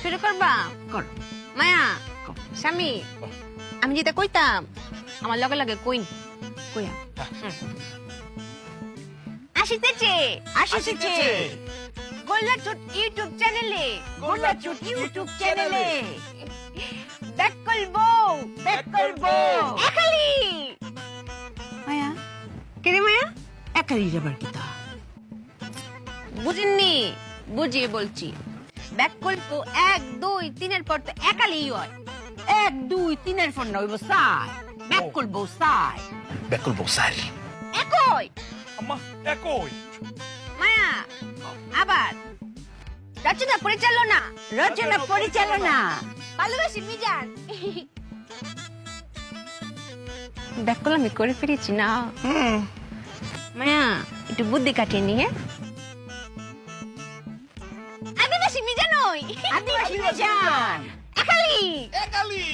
শুরু করবা কর মায়া স্বামী আমি যেটা কইতাম আমার লগে লগে কইন কইয়া আসিতেছে আসিতেছে গোল্লা চুট ইউটিউব চ্যানেলে গোল্লা চুট ইউটিউব চ্যানেলে ব্যাক করবো একালি মায়া কেরে মায়া একালি যাবার কিতা বুঝিনি বুঝিয়ে বলছি ব্যাক করবো 1 2 3 এর পর তো একালি হয় 1 2 3 এর ফোন নইব সাই ব্যাক করবো সাই বেকুল বসার একই আম্মা একই মায়া আবার রচনা পরিচালনা ভালোবাসি মিজান ব্যাক করলে আমি করে ফিরেছি না মায়া একটু বুদ্ধি কাটিয়ে নিয়ে আদিবাসী মিজান আদিবাসী মিজান একালি একালি